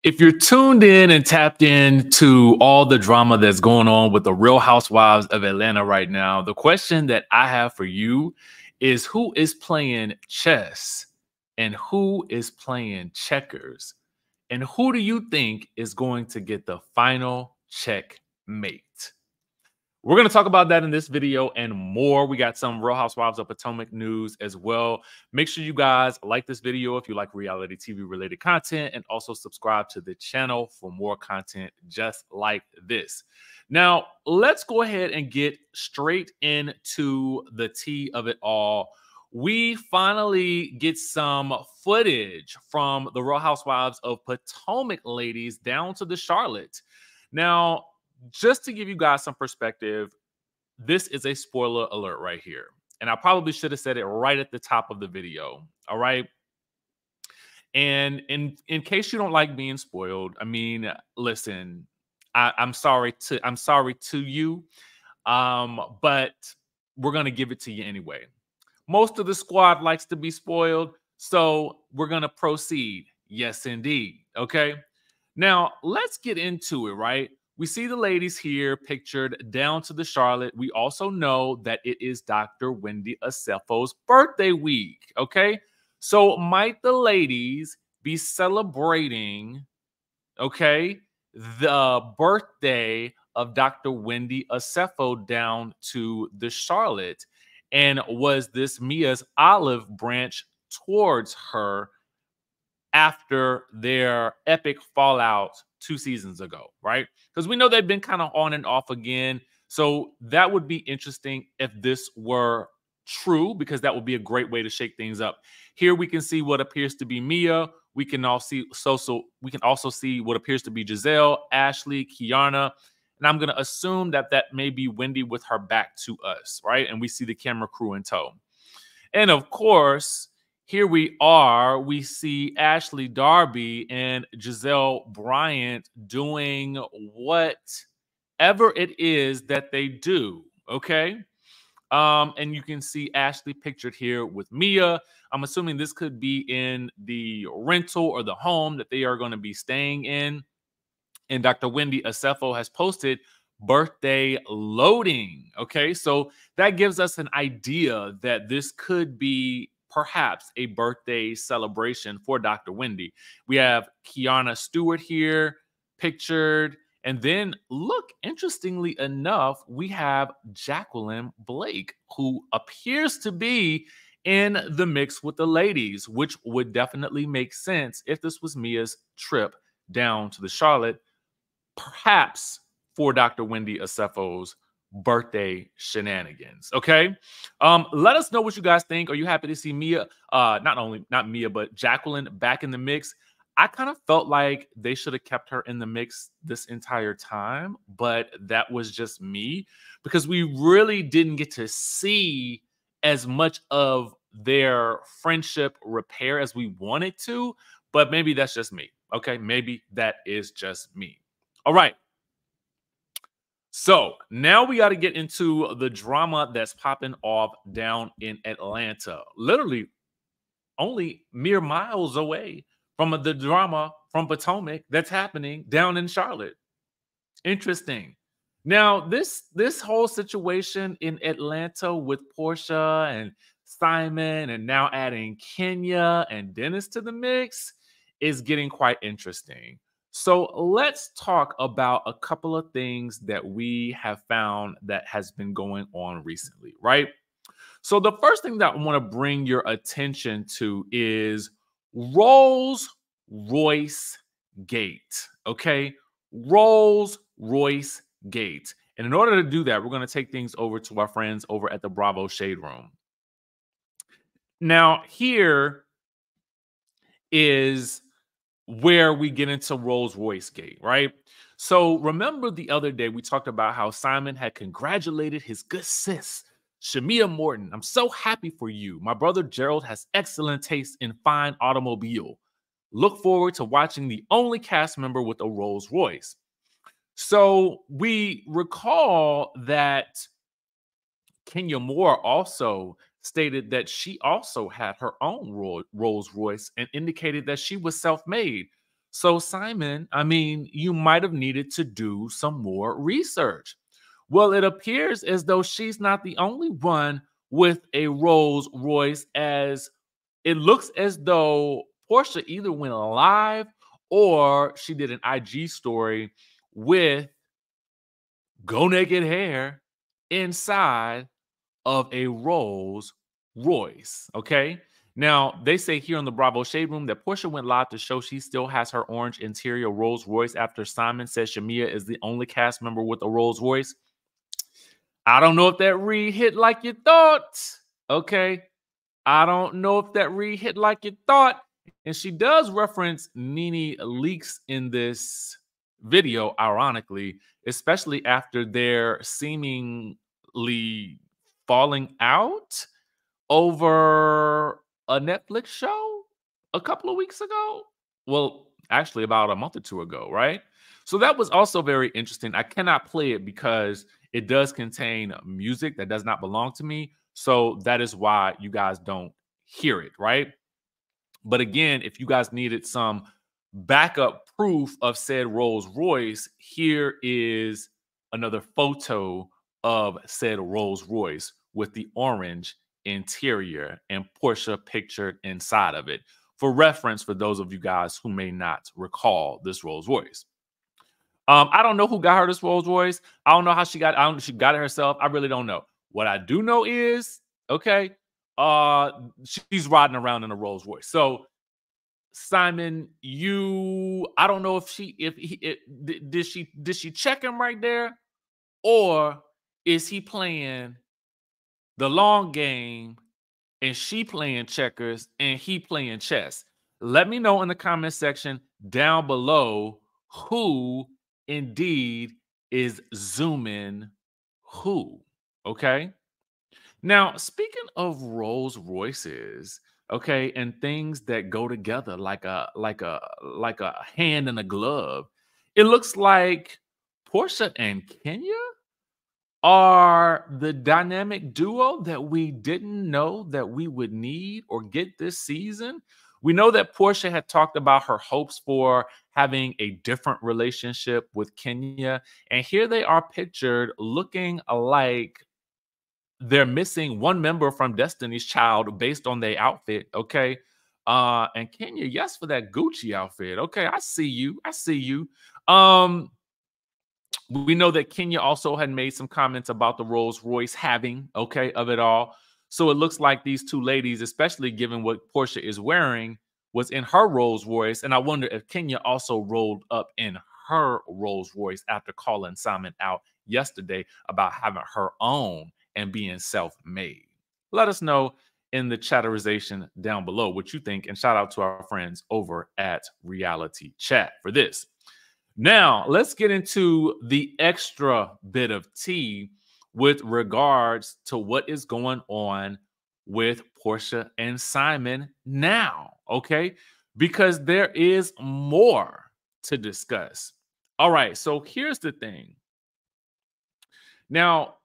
If you're tuned in and tapped in to all the drama that's going on with the Real Housewives of Atlanta right now, the question that I have for you is who is playing chess and who is playing checkers? And who do you think is going to get the final checkmate? We're going to talk about that in this video and more. We got some Real Housewives of Potomac news as well. Make sure you guys like this video if you like reality TV related content, and also subscribe to the channel for more content just like this. Now, let's go ahead and get straight into the tea of it all. We finally get some footage from the Real Housewives of Potomac ladies down to the Charlotte. Now, just to give you guys some perspective, this is a spoiler alert right here. And I probably should have said it right at the top of the video. All right. And in case you don't like being spoiled, I mean, listen, I'm sorry to you. But we're gonna give it to you anyway. Most of the squad likes to be spoiled, so we're gonna proceed. Yes, indeed. Okay. Now let's get into it, right? We see the ladies here pictured down to the Charlotte. We also know that it is Dr. Wendy Asefo's birthday week, okay? So might the ladies be celebrating, okay, the birthday of Dr. Wendy Asefo down to the Charlotte? And was this Mia's olive branch towards her after their epic fallout 2 seasons ago, right? Because we know they've been kind of on and off again. So that would be interesting if this were true, because that would be a great way to shake things up. Here we can see what appears to be Mia. We can also see what appears to be Giselle, Ashley, Kiana. And I'm going to assume that that may be Wendy with her back to us, right? And we see the camera crew in tow. And of course, here we are. We see Ashley Darby and Giselle Bryant doing whatever it is that they do. Okay. And you can see Ashley pictured here with Mia. I'm assuming this could be in the rental or the home that they are going to be staying in. And Dr. Wendy Asefo has posted birthday loading. Okay. So that gives us an idea that this could be perhaps a birthday celebration for Dr. Wendy. We have Kiana Stewart here pictured. And then look, interestingly enough, we have Jacqueline Blake, who appears to be in the mix with the ladies, which would definitely make sense if this was Mia's trip down to the Charlotte, perhaps for Dr. Wendy Asefo's birthday shenanigans. Okay. Let us know what you guys think. Are you happy to see Mia, not Mia, but Jacqueline back in the mix? I kind of felt like they should have kept her in the mix this entire time, but that was just me, because we really didn't get to see as much of their friendship repair as we wanted to, but maybe that's just me. Okay. Maybe that is just me. All right. So now we got to get into the drama that's popping off down in Atlanta. Literally only mere miles away from the drama from Potomac that's happening down in Charlotte. Interesting. Now, this whole situation in Atlanta with Porsha and Simon, and now adding Kenya and Dennis to the mix, is getting quite interesting. So let's talk about a couple of things that we have found that has been going on recently, right? So the first thing that I want to bring your attention to is Rolls-Royce Gate, okay? Rolls-Royce Gate. And in order to do that, we're going to take things over to our friends over at the Bravo Shade Room. Now, here is where we get into Rolls-Royce Gate, right? So remember the other day we talked about how Simon had congratulated his good sis, Shamia Morton. I'm so happy for you. My brother Gerald has excellent taste in fine automobile. Look forward to watching the only cast member with a Rolls-Royce. So we recall that Kenya Moore also stated that she also had her own Rolls-Royce and indicated that she was self-made. So, Simon, I mean, you might have needed to do some more research. Well, it appears as though she's not the only one with a Rolls Royce, as it looks as though Porsha either went live or she did an IG story with go naked hair inside of a Rolls Royce. Okay. Now, they say here on the Bravo Shade Room that Porsha went live to show she still has her orange interior Rolls Royce after Simon says Shamia is the only cast member with a Rolls Royce. I don't know if that read hit like you thought. Okay. I don't know if that read hit like you thought. And she does reference Nene Leakes in this video, ironically, especially after their seemingly falling out over a Netflix show a couple of weeks ago. Well, actually, about a month or two ago, right? So that was also very interesting. I cannot play it because it does contain music that does not belong to me. So that is why you guys don't hear it, right? But again, if you guys needed some backup proof of said Rolls Royce, here is another photo of said Rolls Royce with the orange interior and Porsha pictured inside of it. For reference, for those of you guys who may not recall this Rolls Royce. I don't know who got her this Rolls Royce. I don't know how she got. I don't. She got it herself. I really don't know. What I do know is, okay, she's riding around in a Rolls Royce. So Simon, I don't know if did she check him right there, or is he playing the long game and she playing checkers and he playing chess? Let me know in the comment section down below who indeed is zooming who. Okay. Now, speaking of Rolls Royces, okay, and things that go together like a hand in a glove, it looks like Porsha and Kenya are the dynamic duo that we didn't know that we would need or get this season. We know that Porsha had talked about her hopes for having a different relationship with Kenya, and here they are pictured looking like they're missing one member from Destiny's Child based on their outfit, okay? And Kenya, yes, for that Gucci outfit. Okay, I see you. I see you. Um, we know that Kenya also had made some comments about the Rolls Royce having, okay, of it all. So it looks like these two ladies, especially given what Porsha is wearing, was in her Rolls Royce. And I wonder if Kenya also rolled up in her Rolls Royce after calling Simon out yesterday about having her own and being self-made. Let us know in the chatterization down below what you think. And shout out to our friends over at Reality Chat for this. Now, let's get into the extra bit of tea with regards to what is going on with Porsha and Simon now, okay? Because there is more to discuss. All right, so here's the thing. Now,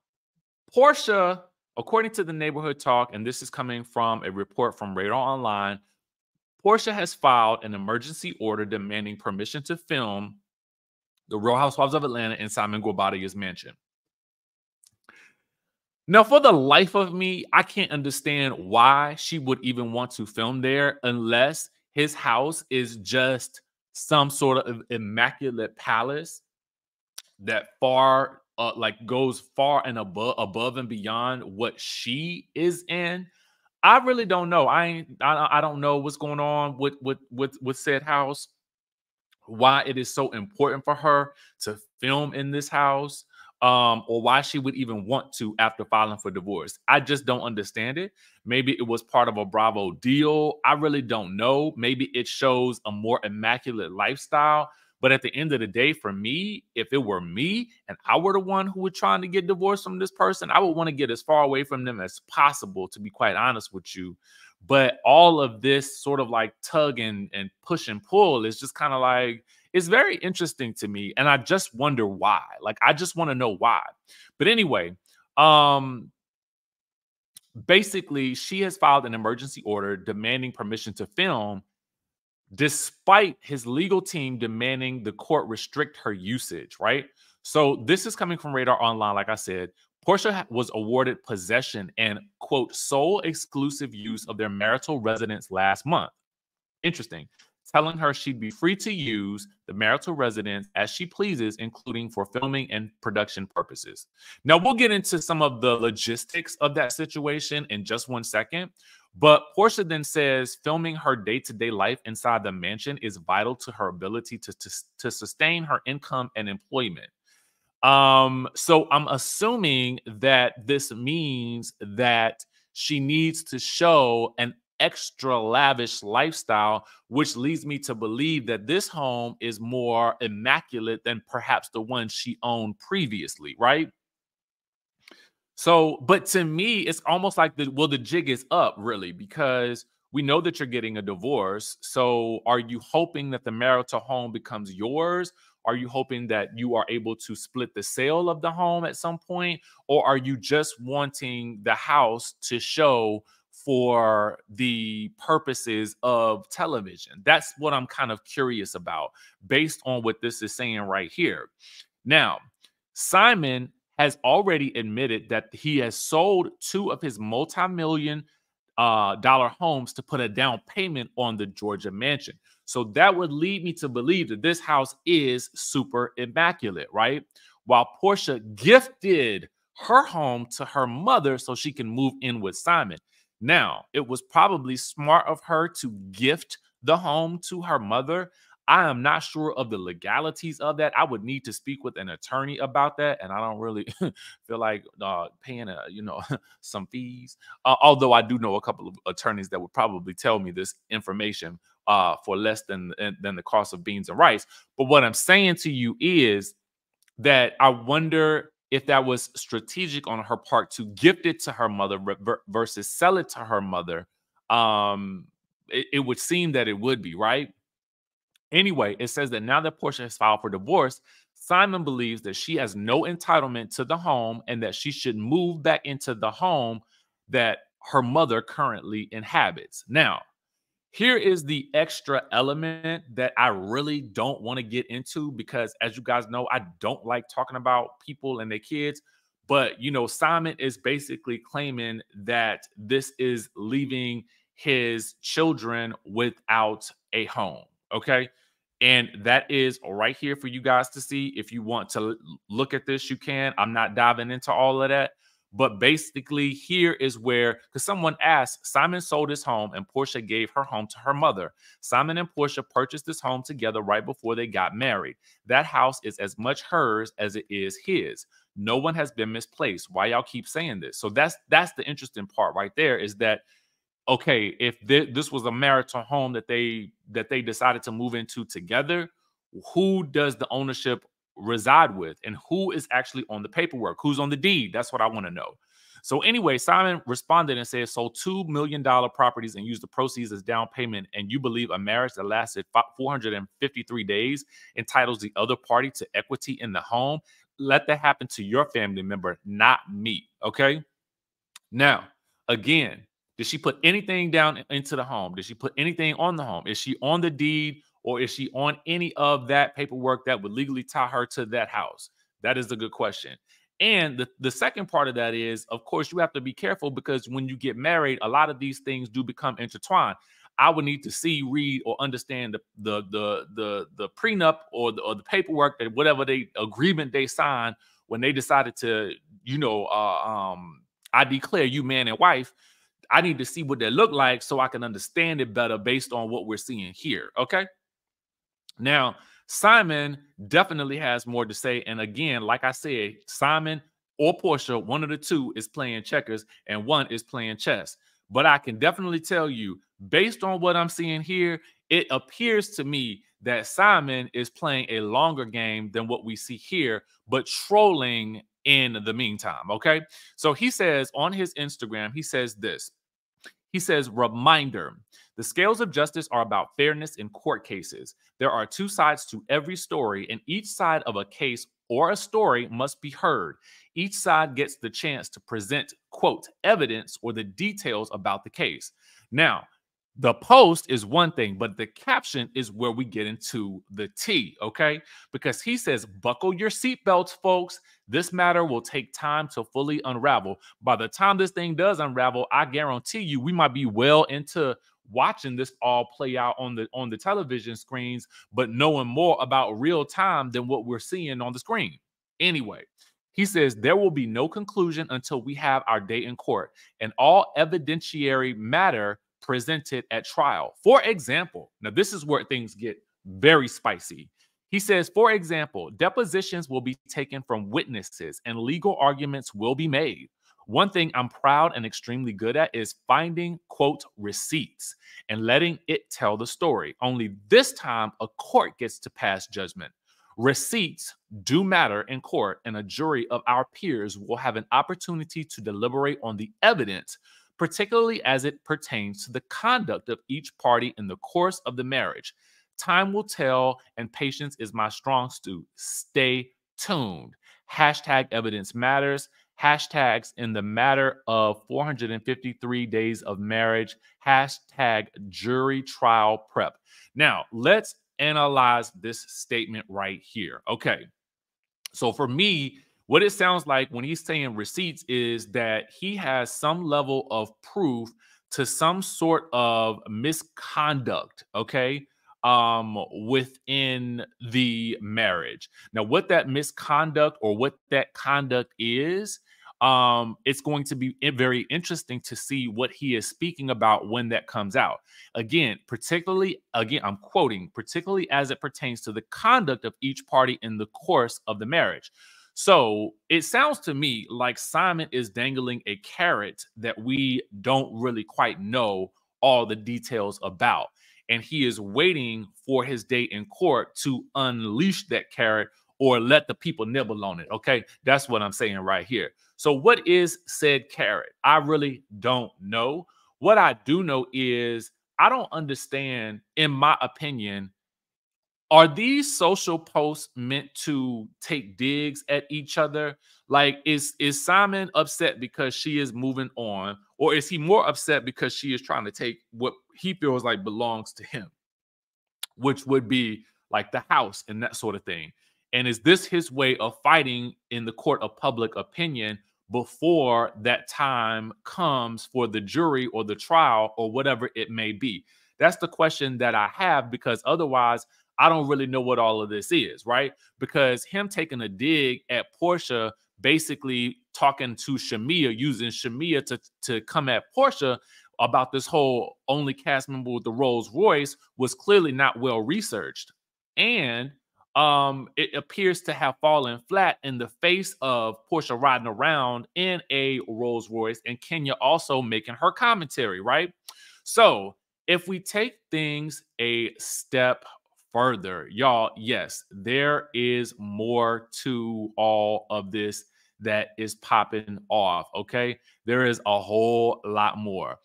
Porsha, according to the Neighborhood Talk, and this is coming from a report from Radar Online, Porsha has filed an emergency order demanding permission to film The Real Housewives of Atlanta in Simon Guobadia's mansion. Now, for the life of me, I can't understand why she would even want to film there unless his house is just some sort of immaculate palace that goes far and above and beyond what she is in. I really don't know. I don't know what's going on with said house, why it is so important for her to film in this house, or why she would even want to after filing for divorce. I just don't understand it. Maybe it was part of a Bravo deal. I really don't know. Maybe it shows a more immaculate lifestyle. But at the end of the day, for me, if it were me and I were the one who were trying to get divorced from this person, I would want to get as far away from them as possible, to be quite honest with you. But all of this sort of like tug and push and pull is just kind of like, it's very interesting to me. And I just wonder why. Like, I just want to know why. But anyway, basically, she has filed an emergency order demanding permission to film despite his legal team demanding the court restrict her usage, right? So this is coming from Radar Online, like I said. Porsha was awarded possession and, quote, sole exclusive use of their marital residence last month. Interesting. Telling her she'd be free to use the marital residence as she pleases, including for filming and production purposes. Now, we'll get into some of the logistics of that situation in just 1 second. But Porsha then says filming her day-to-day life inside the mansion is vital to her ability to sustain her income and employment. So I'm assuming that this means that she needs to show an extra lavish lifestyle, which leads me to believe that this home is more immaculate than perhaps the one she owned previously, right? So, but to me, it's almost like the jig is up, really, because we know that you're getting a divorce. So are you hoping that the marital home becomes yours? Are you hoping that you are able to split the sale of the home at some point? Or are you just wanting the house to show for the purposes of television? That's what I'm kind of curious about based on what this is saying right here. Now, Simon has already admitted that he has sold 2 of his multi-million dollar homes to put a down payment on the Georgia mansion. So that would lead me to believe that this house is super immaculate, right? While Porsha gifted her home to her mother so she can move in with Simon. Now, it was probably smart of her to gift the home to her mother. I am not sure of the legalities of that. I would need to speak with an attorney about that, and I don't really feel like paying some fees. Although I do know a couple of attorneys that would probably tell me this information for less than the cost of beans and rice. But what I'm saying to you is that I wonder if that was strategic on her part to gift it to her mother versus sell it to her mother. It would seem that it would be, right? Anyway, it says that now that Porsha has filed for divorce, Simon believes that she has no entitlement to the home and that she should move back into the home that her mother currently inhabits. Now, here is the extra element that I really don't want to get into because, as you guys know, I don't like talking about people and their kids. But, Simon is basically claiming that this is leaving his children without a home. Okay. And that is right here for you guys to see. If you want to look at this, you can. I'm not diving into all of that. But basically, here is where, because someone asked, Simon sold his home and Porsha gave her home to her mother. Simon and Porsha purchased this home together right before they got married. That house is as much hers as it is his. No one has been misplaced. Why y'all keep saying this? So that's the interesting part right there is that, okay, if this was a marital home that they decided to move into together, who does the ownership reside with and who is actually on the paperwork? Who's on the deed? That's what I want to know. So anyway, Simon responded and said, sold $2 million properties and used the proceeds as down payment. And you believe a marriage that lasted 453 days entitles the other party to equity in the home? Let that happen to your family member, not me. Okay. Now, again, did she put anything down into the home? Did she put anything on the home? Is she on the deed or is she on any of that paperwork that would legally tie her to that house? That is the good question. And the second part of that is, of course, you have to be careful because when you get married, a lot of these things do become intertwined. I would need to see, read, or understand the prenup or the paperwork that whatever agreement they signed when they decided to, I declare you man and wife. I need to see what they look like so I can understand it better based on what we're seeing here. Okay. Now, Simon definitely has more to say. And again, like I said, Simon or Porsha, one of the two is playing checkers and one is playing chess. But I can definitely tell you, based on what I'm seeing here, it appears to me that Simon is playing a longer game than what we see here, but trolling in the meantime. Okay. So he says on his Instagram, he says this. He says, reminder, the scales of justice are about fairness in court cases. There are two sides to every story, and each side of a case or a story must be heard. Each side gets the chance to present, quote, evidence or the details about the case. Now, The post is one thing, but the caption is where we get into the tea, okay? Because he says, buckle your seatbelts, folks. This matter will take time to fully unravel. By the time this thing does unravel, I guarantee you we might be well into watching this all play out on the television screens, but knowing more about real time than what we're seeing on the screen. Anyway, he says there will be no conclusion until we have our day in court and all evidentiary matter presented at trial. For example, now this is where things get very spicy. He says, for example, depositions will be taken from witnesses and legal arguments will be made. One thing I'm proud and extremely good at is finding, quote, receipts and letting it tell the story. Only this time, a court gets to pass judgment. Receipts do matter in court, and a jury of our peers will have an opportunity to deliberate on the evidence, particularly as it pertains to the conduct of each party in the course of the marriage. Time will tell, and patience is my strong suit. Stay tuned. Hashtag evidence matters. Hashtags in the matter of 453 days of marriage. Hashtag jury trial prep. Now, let's analyze this statement right here. Okay. So for me, what it sounds like when he's saying receipts is that he has some level of proof to some sort of misconduct, okay, within the marriage. Now, what that misconduct or what that conduct is, it's going to be very interesting to see what he is speaking about when that comes out. Again, I'm quoting, particularly as it pertains to the conduct of each party in the course of the marriage. So it sounds to me like Simon is dangling a carrot that we don't really quite know all the details about. And he is waiting for his day in court to unleash that carrot or let the people nibble on it. Okay. That's what I'm saying right here. So what is said carrot? I really don't know. What I do know is I don't understand, in my opinion, are these social posts meant to take digs at each other? Like, is Simon upset because she is moving on, or is he more upset because she is trying to take what he feels like belongs to him, which would be like the house and that sort of thing? And is this his way of fighting in the court of public opinion before that time comes for the jury or the trial or whatever it may be? That's the question that I have, because otherwise I don't really know what all of this is, right? Because him taking a dig at Porsha, basically talking to Shamia, using Shamia to come at Porsha about this whole only cast member with the Rolls Royce, was clearly not well researched. And it appears to have fallen flat in the face of Porsha riding around in a Rolls Royce and Kenya also making her commentary, right? So if we take things a step further, y'all, yes, there is more to all of this that is popping off, okay? There is a whole lot more.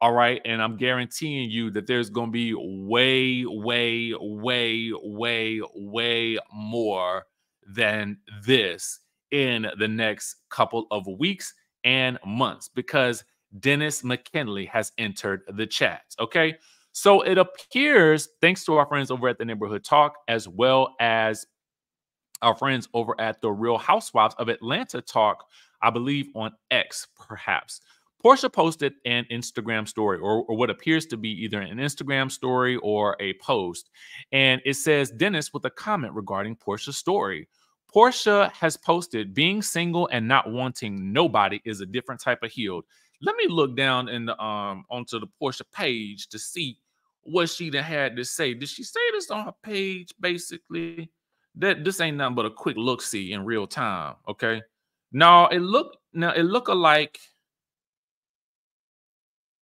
All right. And I'm guaranteeing you that there's going to be way, way, way, way, way more than this in the next couple of weeks and months, because Dennis McKinley has entered the chats. Okay. So it appears, thanks to our friends over at the Neighborhood Talk, as well as our friends over at the Real Housewives of Atlanta Talk, I believe on X, perhaps, Porsha posted an Instagram story, or what appears to be either an Instagram story or a post. And it says, Dennis with a comment regarding Porsha's story. Porsha has posted, being single and not wanting nobody is a different type of healed. Let me look down in the onto the Porsha page to see what she done had to say. Did she say this on her page, basically? That this ain't nothing but a quick look-see in real time, okay? No, it look alike.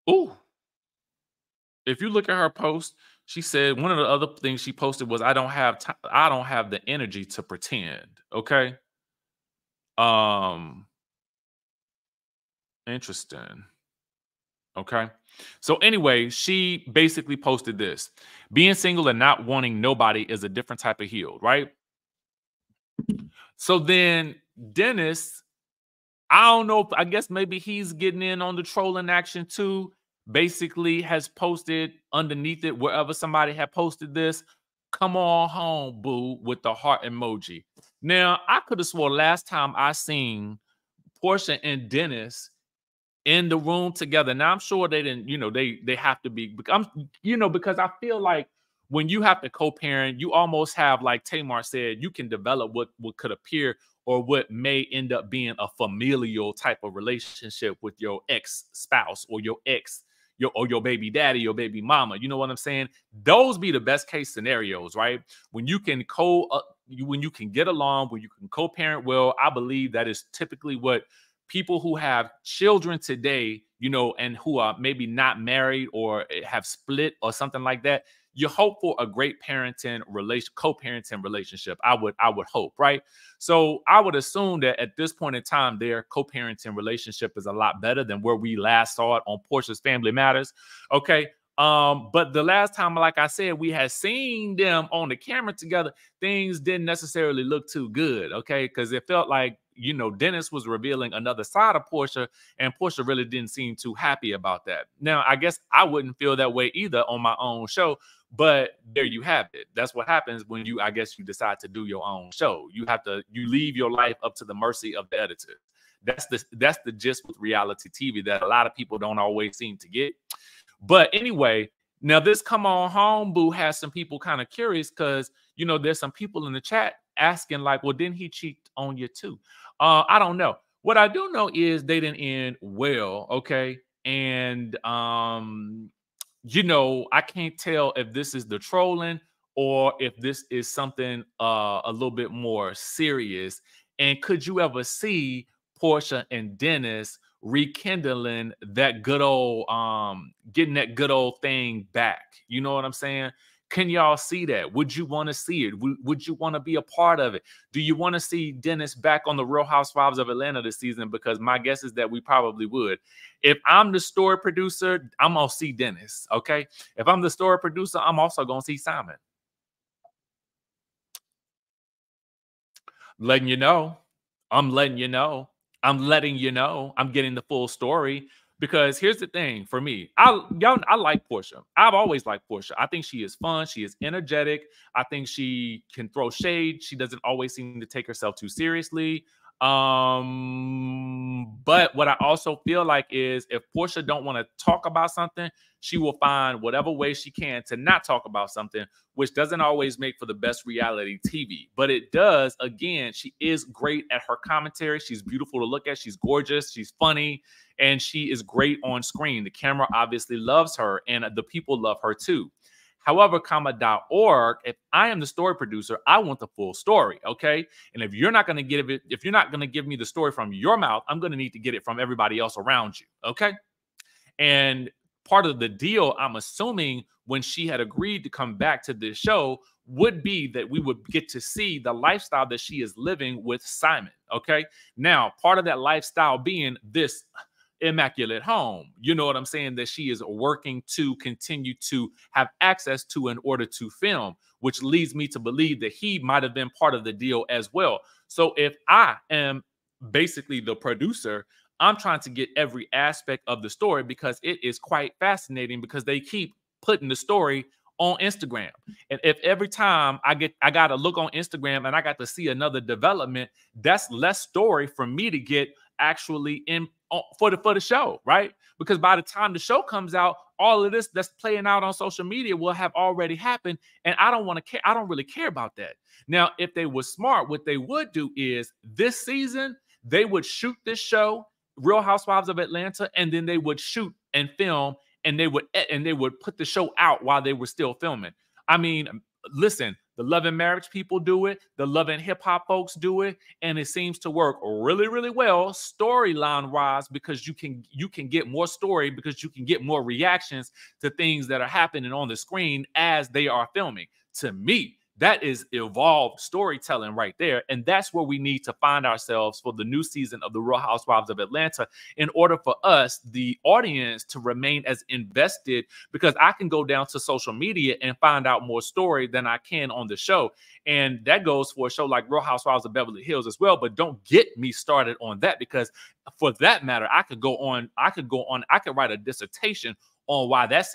Ooh, if you look at her post, she said one of the other things she posted was, I don't have the energy to pretend. Okay. Um, Interesting. Okay. So anyway, she basically posted this. Being single and not wanting nobody is a different type of healed, right? So then Dennis, I don't know, I guess maybe he's getting in on the trolling action too. basically has posted underneath it, wherever somebody had posted this, "Come on home, boo," with the heart emoji. Now, I could have swore last time I seen Porsha and Dennis in the room together. Now I'm sure they didn't, they have to be. Because I feel like when you have to co-parent, you almost have, like Tamar said, you can develop what could appear or what may end up being a familial type of relationship with your ex spouse or your ex. Your baby daddy, your baby mama, you know what I'm saying? Those be the best case scenarios, right? When you can when you can get along, when you can co-parent well. I believe that is typically what people who have children today, and who are maybe not married or have split or something like that, you hope for a great co-parenting relationship. I would hope, right? So I would assume that at this point in time, their co-parenting relationship is a lot better than where we last saw it on Portia's Family Matters. Okay. But the last time, like I said, we had seen them on the camera together, things didn't necessarily look too good, okay? Because it felt like, Dennis was revealing another side of Porsha, and Porsha really didn't seem too happy about that. Now, I guess I wouldn't feel that way either on my own show, but there you have it. That's what happens when you decide to do your own show. You leave your life up to the mercy of the editor. That's the gist with reality TV that a lot of people don't always seem to get. But anyway, now this "come on home, boo" has some people kind of curious because, there's some people in the chat asking like, well, didn't he cheat on you too? I don't know. What I do know is they didn't end well, okay? And, I can't tell if this is the trolling or if this is something a little bit more serious. And could you ever see Porsha and Dennis rekindling that good old getting that good old thing back? You know what I'm saying? Can y'all see that? Would you want to see it? Would you want to be a part of it? Do you want to see Dennis back on the Real Housewives of Atlanta this season? Because my guess is that we probably would. If I'm the story producer, I'm gonna see Dennis. Okay. If I'm the story producer, I'm also gonna see Simon. Letting you know. I'm letting you know. I'm letting you know. I'm getting the full story. Because here's the thing for me. I like Porsha. I've always liked Porsha. I think she is fun. She is energetic. I think she can throw shade. She doesn't always seem to take herself too seriously. But what I also feel like is if Porsha don't want to talk about something, she will find whatever way she can to not talk about something, which doesn't always make for the best reality TV. But it does, again, she is great at her commentary. She's beautiful to look at. She's gorgeous. She's funny. And she is great on screen. The camera obviously loves her, and the people love her too. However, comma.org, if I am the story producer, I want the full story, okay? And if you're not going to give me the story from your mouth, I'm going to need to get it from everybody else around you, okay? And part of the deal, I'm assuming, when she had agreed to come back to this show would be that we would get to see the lifestyle that she is living with Simon, okay? Now, part of that lifestyle being this immaculate home, you know what I'm saying, that she is working to continue to have access to in order to film, which leads me to believe that he might have been part of the deal as well. So if I am basically the producer, I'm trying to get every aspect of the story because it is quite fascinating because they keep putting the story on Instagram. And if every time I got to look on Instagram and I got to see another development, that's less story for me to get actually in for the show, right? Because by the time the show comes out, all of this that's playing out on social media will have already happened, and I don't want to care. I don't really care about that. Now, if they were smart, what they would do is this season they would shoot this show, Real Housewives of Atlanta, and then they would shoot and film, and they would put the show out while they were still filming. I mean, listen, the Love and Marriage people do it. The Love and Hip Hop folks do it. And it seems to work really, really well storyline wise because you can get more story because you can get more reactions to things that are happening on the screen as they are filming. To me, That is evolved storytelling right there. And that's where we need to find ourselves for the new season of The Real Housewives of Atlanta in order for us, the audience, to remain as invested, because I can go down to social media and find out more story than I can on the show. And that goes for a show like Real Housewives of Beverly Hills as well. But don't get me started on that, because for that matter, I could write a dissertation on why that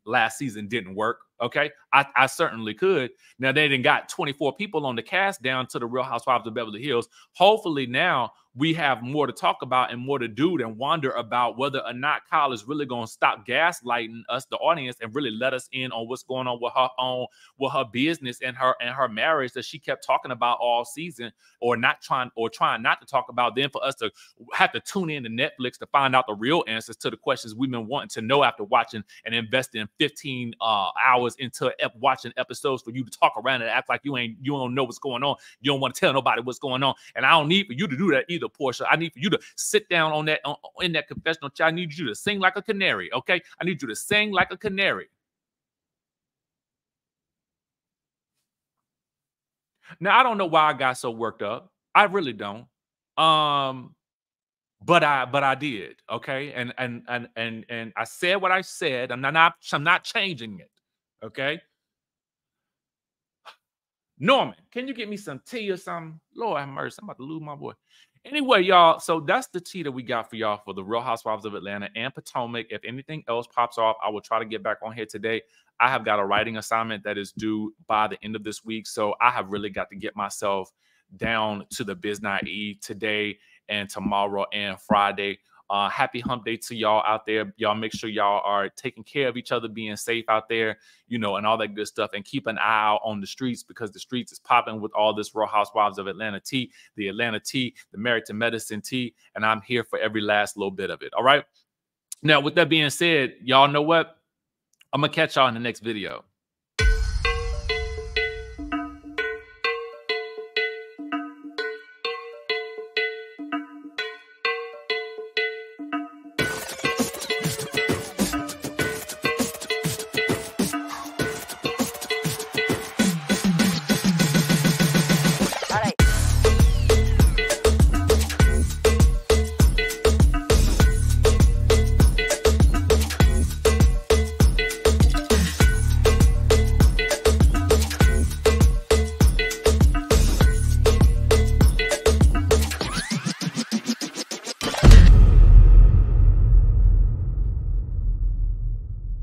last season didn't work. Okay. I certainly could. Now they done got 24 people on the cast down to the Real Housewives of Beverly Hills. Hopefully now we have more to talk about and more to do than wonder about whether or not Kyle is really going to stop gaslighting us, the audience, and really let us in on what's going on with her business and her marriage that she kept talking about all season, or trying not to talk about. Then for us to have to tune in to Netflix to find out the real answers to the questions we've been wanting to know after watching and investing 15 hours into watching episodes, for you to talk around and act like you don't know what's going on. You don't want to tell nobody what's going on. And I don't need for you to do that either, Porsha. I need for you to sit down in that confessional chair. I need you to sing like a canary, okay? I need you to sing like a canary. Now, I don't know why I got so worked up. I really don't. But I did, okay? And I said what I said. I'm not changing it, okay? Norman, can you get me some tea or something? Lord have mercy, I'm about to lose my boy. Anyway, y'all, so that's the tea that we got for y'all for the Real Housewives of Atlanta and Potomac. If anything else pops off, I will try to get back on here today. I have got a writing assignment that is due by the end of this week, so I have really got to get myself down to the Biz Eve today and tomorrow and Friday. Happy hump day to y'all out there. Y'all make sure y'all are taking care of each other, being safe out there, and all that good stuff. And keep an eye out on the streets, because the streets is popping with all this Real Housewives of Atlanta tea, the Atlanta tea, the Married to Medicine tea. And I'm here for every last little bit of it. All right. Now, with that being said, y'all know what? I'm going to catch y'all in the next video.